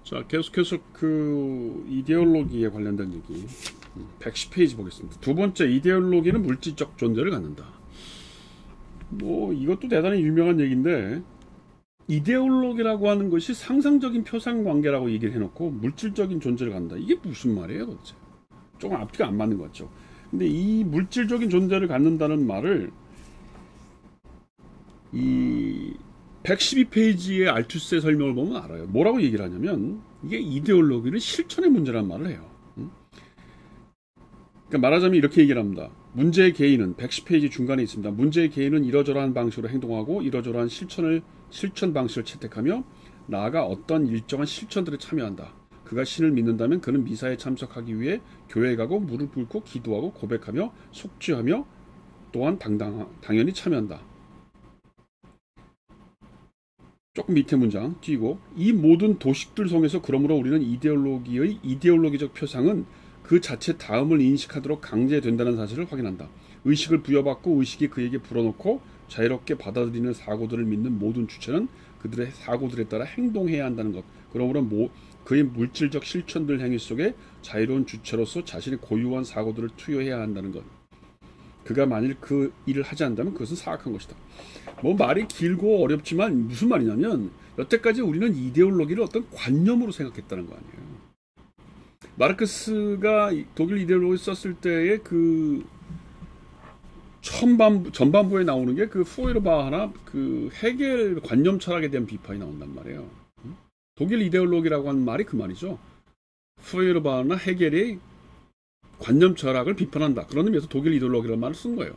자, 계속해서 그 이데올로기에 관련된 얘기 110페이지 보겠습니다. 두 번째, 이데올로기는 물질적 존재를 갖는다. 뭐 이것도 대단히 유명한 얘기인데, 이데올로기라고 하는 것이 상상적인 표상관계라고 얘기를 해놓고 물질적인 존재를 갖는다. 이게 무슨 말이에요 도대체? 조금 앞뒤가 안 맞는 것 같죠. 근데 이 물질적인 존재를 갖는다는 말을 이 112페이지의 알투스의 설명을 보면 알아요. 뭐라고 얘기를 하냐면 이게 이데올로기는 실천의 문제라는 말을 해요. 그러니까 말하자면 이렇게 얘기를 합니다. 문제의 개인은 110페이지 중간에 있습니다. 문제의 개인은 이러저러한 방식으로 행동하고 이러저러한 실천 방식을 채택하며 나아가 어떤 일정한 실천들에 참여한다. 그가 신을 믿는다면 그는 미사에 참석하기 위해 교회에 가고 무릎 꿇고 기도하고 고백하며 속죄하며 또한 당연히 참여한다. 조금 밑에 문장 띄고, 이 모든 도식들 속에서 그러므로 우리는 이데올로기의 이데올로기적 표상은 그 자체 다음을 인식하도록 강제된다는 사실을 확인한다. 의식을 부여받고 의식이 그에게 불어넣고 자유롭게 받아들이는 사고들을 믿는 모든 주체는 그들의 사고들에 따라 행동해야 한다는 것. 그러므로 그의 물질적 실천들 행위 속에 자유로운 주체로서 자신의 고유한 사고들을 투여해야 한다는 것. 그가 만일 그 일을 하지 않는다면 그것은 사악한 것이다. 뭐 말이 길고 어렵지만 무슨 말이냐면 여태까지 우리는 이데올로기를 어떤 관념으로 생각했다는 거 아니에요. 마르크스가 독일 이데올로기 썼을 때의 그 전반부에 나오는 게 그 포에르바하나 그 헤겔 관념 철학에 대한 비판이 나온단 말이에요. 독일 이데올로기라고 하는 말이 그 말이죠. 포에르바하나 헤겔의 관념 철학을 비판한다. 그런 의미에서 독일 이데올로기라는 말을 쓴 거예요.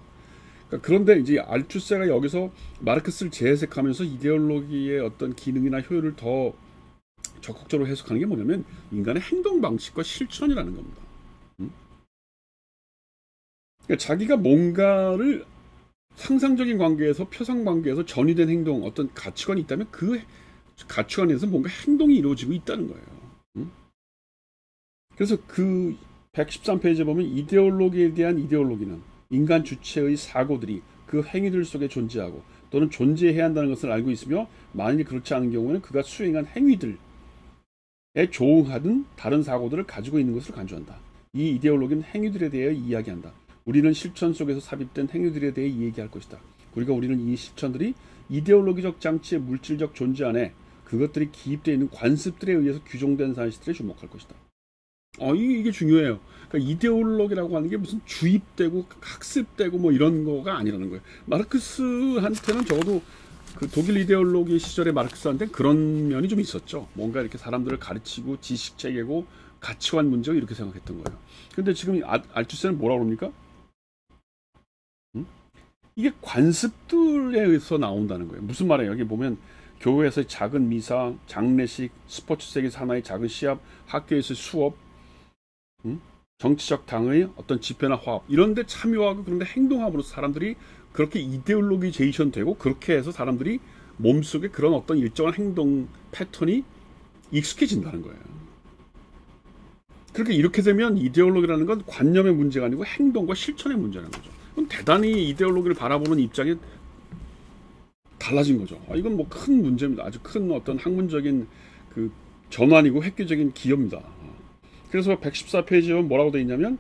그러니까 그런데 이제 알투세가 여기서 마르크스를 재해석하면서 이데올로기의 어떤 기능이나 효율을 더 적극적으로 해석하는 게 뭐냐면 인간의 행동 방식과 실천이라는 겁니다. 그러니까 자기가 뭔가를 상상적인 관계에서 표상 관계에서 전이된 행동, 어떤 가치관이 있다면 그 가치관에서 뭔가 행동이 이루어지고 있다는 거예요. 그래서 그 113페이지에 보면 이데올로기에 대한 이데올로기는 인간 주체의 사고들이 그 행위들 속에 존재하고 또는 존재해야 한다는 것을 알고 있으며 만일 그렇지 않은 경우에는 그가 수행한 행위들에 조응하든 다른 사고들을 가지고 있는 것을 간주한다. 이 이데올로기는 행위들에 대해 이야기한다. 우리는 실천 속에서 삽입된 행위들에 대해 얘기할 것이다. 우리는 이 실천들이 이데올로기적 장치의 물질적 존재 안에 그것들이 기입되어 있는 관습들에 의해서 규정된 사실들에 주목할 것이다. 이게 중요해요. 그러니까 이데올로기라고 하는 게 무슨 주입되고 학습되고 뭐 이런 거가 아니라는 거예요. 마르크스한테는 적어도 그 독일 이데올로기 시절의 마르크스한테는 그런 면이 좀 있었죠. 뭔가 이렇게 사람들을 가르치고 지식 체계고 가치관 문제고 이렇게 생각했던 거예요. 근데 지금 알투세는 뭐라고 그럽니까? 이게 관습들에 의해서 나온다는 거예요. 무슨 말이에요? 여기 보면 교회에서의 작은 미사, 장례식, 스포츠 세계 산하의 작은 시합, 학교에서의 수업, 정치적 당의 어떤 집회나 화합 이런 데 참여하고 그런데 행동함으로써 사람들이 그렇게 이데올로기제이션 되고 그렇게 해서 사람들이 몸속에 그런 어떤 일정한 행동 패턴이 익숙해진다는 거예요. 그렇게 이렇게 되면 이데올로기라는 건 관념의 문제가 아니고 행동과 실천의 문제라는 거죠. 그럼 대단히 이데올로기를 바라보는 입장이 달라진 거죠. 이건 뭐 큰 문제입니다. 아주 큰 어떤 학문적인 그 전환이고 획기적인 기여입니다. 그래서 114페이지에 뭐라고 되어 있냐면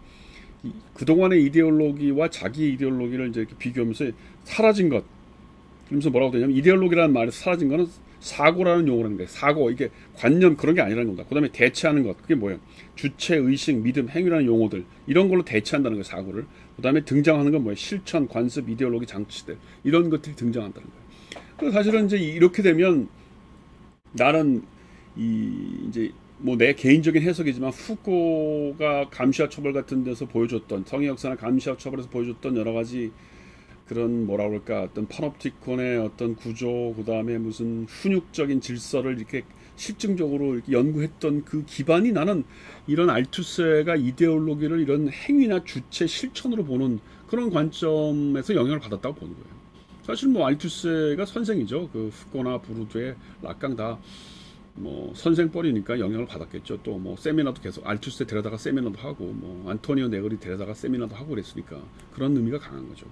그동안의 이데올로기와 자기의 이데올로기를 이제 이렇게 비교하면서 사라진 것. 그러면서 뭐라고 되냐면 이데올로기라는 말에서 사라진 거는 사고라는 용어라는 거예요. 사고, 이게 관념 그런 게 아니라는 겁니다. 그 다음에 대체하는 것. 그게 뭐예요? 주체, 의식, 믿음, 행위라는 용어들. 이런 걸로 대체한다는 거예요. 사고를. 그 다음에 등장하는 건 뭐예요? 실천, 관습, 이데올로기, 장치들. 이런 것들이 등장한다는 거예요. 그래서 사실은 이제 이렇게 되면 나는 이제 뭐 내 개인적인 해석이지만 후코가 감시와 처벌 같은 데서 보여줬던 성의 역사나 감시와 처벌에서 보여줬던 여러 가지 그런 뭐라 그럴까 어떤 파놉티콘의 어떤 구조 그 다음에 무슨 훈육적인 질서를 이렇게 실증적으로 이렇게 연구했던 그 기반이 나는 이런 알투세가 이데올로기를 이런 행위나 주체 실천으로 보는 그런 관점에서 영향을 받았다고 보는 거예요. 사실 뭐 알투세가 선생이죠. 그 후코나 부르드에 라깡 다 뭐 선생뻘이니까 영향을 받았겠죠. 또 뭐 세미나도 계속 알투세 데려다가 세미나도 하고 뭐 안토니오 네그리 데려다가 세미나도 하고 그랬으니까 그런 의미가 강한 거죠.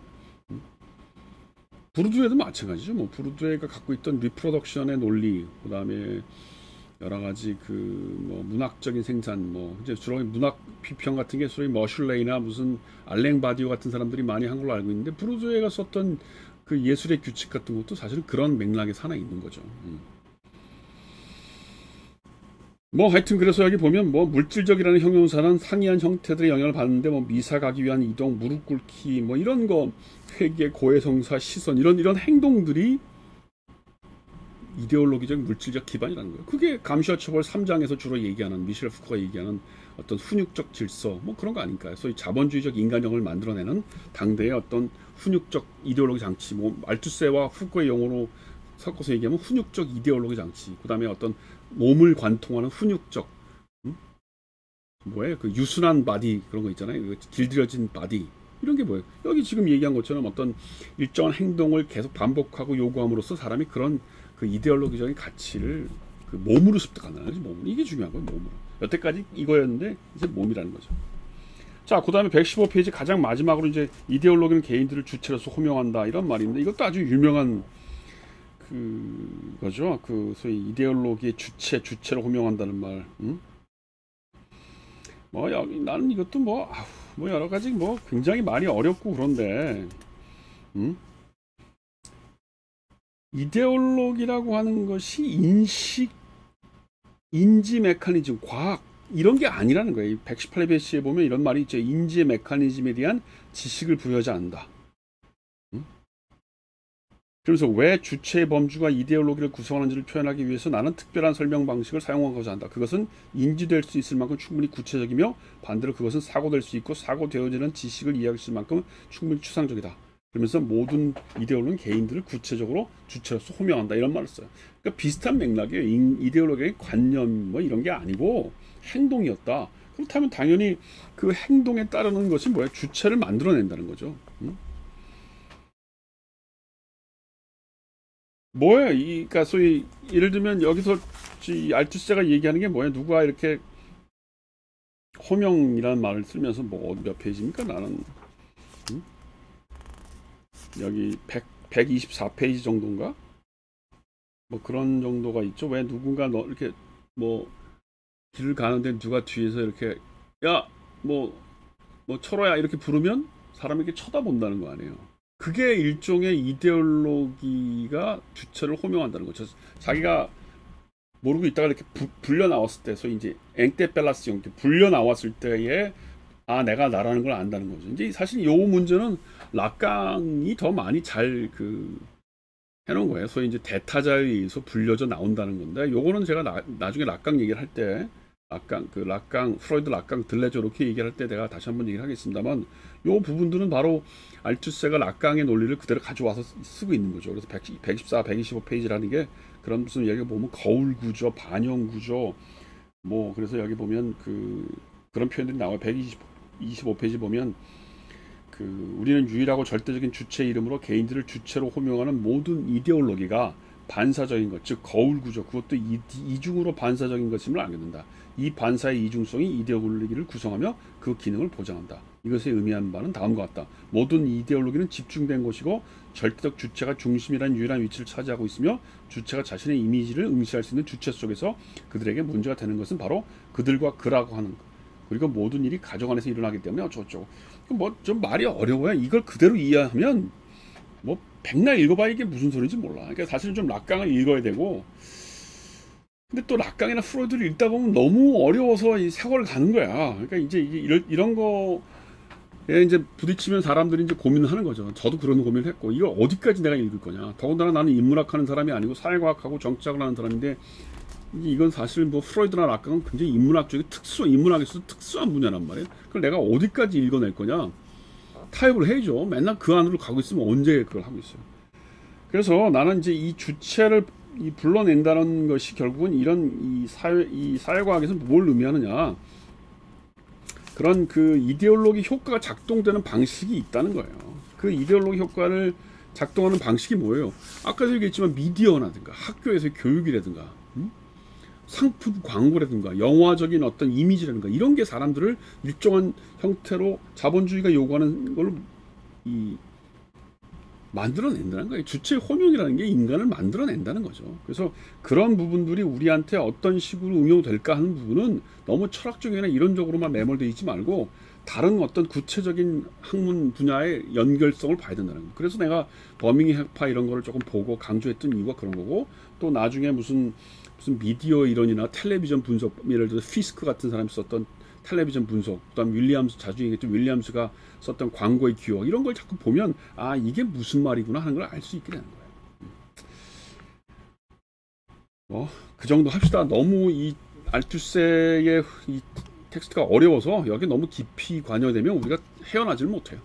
부르드에도 마찬가지죠. 뭐 부르드에가 갖고 있던 리프로덕션의 논리, 그 다음에 여러 가지 그 뭐 문학적인 생산 뭐 이제 주로 문학 비평 같은 게 소위 머슐레이나 무슨 알랭 바디오 같은 사람들이 많이 한 걸로 알고 있는데 브루조에가 썼던 그 예술의 규칙 같은 것도 사실은 그런 맥락에 하나 있는 거죠. 뭐 하여튼 그래서 여기 보면 뭐 물질적이라는 형용사는 상이한 형태들의 영향을 받는데 뭐 미사 가기 위한 이동, 무릎 꿇기 뭐 이런 거 회계, 고해성사, 시선 이런 행동들이 이데올로기적 물질적 기반이라는 거예요. 그게 감시와 처벌 3장에서 주로 얘기하는 미셸 푸코가 얘기하는 어떤 훈육적 질서 뭐 그런 거 아닐까요? 소위 자본주의적 인간형을 만들어내는 당대의 어떤 훈육적 이데올로기 장치 뭐 알투세와 푸코의 용어로 섞어서 얘기하면 훈육적 이데올로기 장치 그 다음에 어떤 몸을 관통하는 훈육적 뭐예요? 그 유순한 바디 그런 거 있잖아요. 그 길들여진 바디 이런 게 뭐예요? 여기 지금 얘기한 것처럼 어떤 일정한 행동을 계속 반복하고 요구함으로써 사람이 그런 그 이데올로기적인 가치를 그 몸으로 습득한다는 거지. 몸으로. 이게 중요한 거예요. 몸으로. 여태까지 이거였는데 이제 몸이라는 거죠. 자, 그 다음에 115페이지 가장 마지막으로 이제 이데올로기는 개인들을 주체로서 호명한다 이런 말입니다. 이것도 아주 유명한 그거죠. 그 소위 이데올로기의 주체를 호명한다는 말. 뭐 여기 나는 이것도 뭐 여러 가지 뭐 굉장히 말이 어렵고 그런데 이데올로기라고 하는 것이 인지 메커니즘, 과학 이런 게 아니라는 거예요. 118페이지에 보면 이런 말이 있죠. 인지의 메커니즘에 대한 지식을 부여하지 않는다. 그래서 왜 주체의 범주가 이데올로기를 구성하는지를 표현하기 위해서 나는 특별한 설명 방식을 사용하고자 한다. 그것은 인지될 수 있을 만큼 충분히 구체적이며 반대로 그것은 사고될 수 있고 사고되어지는 지식을 이해할 수 있을 만큼 충분히 추상적이다. 그러면서 모든 이데올로기는 개인들을 구체적으로 주체로서 호명한다. 이런 말을 써요. 그러니까 비슷한 맥락이에요. 이데올로기의 관념 뭐 이런 게 아니고 행동이었다. 그렇다면 당연히 그 행동에 따르는 것이 뭐예요? 주체를 만들어낸다는 거죠. 뭐예요? 그러니까 소위 예를 들면 여기서 알투스가 얘기하는 게 뭐예요? 누가 이렇게 호명이라는 말을 쓰면서 뭐 몇 페이지입니까? 나는 여기 124페이지 정도인가? 뭐 그런 정도가 있죠. 왜 누군가 이렇게 뭐 길을 가는데 누가 뒤에서 이렇게 야 뭐 철호야 이렇게 부르면 사람에게 쳐다본다는 거 아니에요. 그게 일종의 이데올로기가 주체를 호명한다는 거죠. 자기가 모르고 있다가 이렇게 불려 나왔을 때, 소위 이제 앵테펠라시온 불려 나왔을 때에 내가 나라는 걸 안다는 거죠. 이제 사실 요 문제는 락강이 더 많이 잘 해놓은 거예요. 소위 이제 대타자에 의해서 불려져 나온다는 건데, 요거는 제가 나중에 락강 얘기를 할 때, 프로이드 락강 들레저 이렇게 얘기를 할 때 내가 다시 한번 얘기를 하겠습니다만, 요 부분들은 바로 알투세가 락강의 논리를 그대로 가져와서 쓰고 있는 거죠. 그래서 124, 125페이지라는 게 그런 무슨 여기 보면 거울 구조, 반영 구조, 뭐 그래서 여기 보면 그런 표현들이 나와요. 125페이지 보면 우리는 유일하고 절대적인 주체 이름으로 개인들을 주체로 호명하는 모든 이데올로기가 반사적인 것, 즉 거울 구조, 그것도 이중으로 반사적인 것임을 알게 된다. 이 반사의 이중성이 이데올로기를 구성하며 그 기능을 보장한다. 이것의 의미하는 바는 다음과 같다. 모든 이데올로기는 집중된 것이고 절대적 주체가 중심이라는 유일한 위치를 차지하고 있으며 주체가 자신의 이미지를 응시할 수 있는 주체 속에서 그들에게 문제가 되는 것은 바로 그들과 그라고 하는 것. 그리고 모든 일이 가정 안에서 일어나기 때문에 어쩌고저쩌고. 뭐 좀 말이 어려워요. 이걸 그대로 이해하면 뭐 백날 읽어봐야 이게 무슨 소리인지 몰라. 그러니까 사실은 좀 락강을 읽어야 되고, 근데 또 락강이나 프로이드를 읽다 보면 너무 어려워서 이 세월을 가는 거야. 그러니까 이제 이런 거에 이제 부딪히면 사람들이 이제 고민을 하는 거죠. 저도 그런 고민을 했고, 이걸 어디까지 내가 읽을 거냐. 더군다나 나는 인문학하는 사람이 아니고 사회과학하고 정치학을 하는 사람인데, 이건 사실 뭐 프로이드나 락강은 굉장히 인문학적인 인문학에서도 특수한 분야란 말이에요. 그걸 내가 어디까지 읽어낼 거냐. 타협을 해야죠. 맨날 그 안으로 가고 있으면 언제 그걸 하고 있어요. 그래서 나는 이제 이 주체를 불러낸다는 것이 결국은 이 사회과학에서 뭘 의미하느냐. 그런 이데올로기 효과가 작동되는 방식이 있다는 거예요. 그 이데올로기 효과를 작동하는 방식이 뭐예요? 아까도 얘기했지만 미디어라든가 학교에서의 교육이라든가 상품 광고라든가 영화적인 어떤 이미지라든가 이런 게 사람들을 일정한 형태로 자본주의가 요구하는 걸로 만들어낸다는 거예요. 주체 혼용이라는 게 인간을 만들어낸다는 거죠. 그래서 그런 부분들이 우리한테 어떤 식으로 응용될까 하는 부분은 너무 철학적이나 이론적으로만 매몰되어 있지 말고 다른 어떤 구체적인 학문 분야의 연결성을 봐야 된다는 거예요. 그래서 내가 버밍엄 학파 이런 거를 조금 보고 강조했던 이유가 그런 거고, 또 나중에 무슨 미디어 이론이나 텔레비전 분석, 예를 들어 피스크 같은 사람이 썼던 텔레비전 분석, 그다음 윌리엄스, 자주 얘기했던 윌리엄스가 썼던 광고의 기억, 이런 걸 자꾸 보면 아, 이게 무슨 말이구나 하는 걸 알 수 있게 되는 거예요. 그 정도 합시다. 너무 이 알투세의 이 텍스트가 어려워서 여기 너무 깊이 관여되면 우리가 헤어나질 못해요.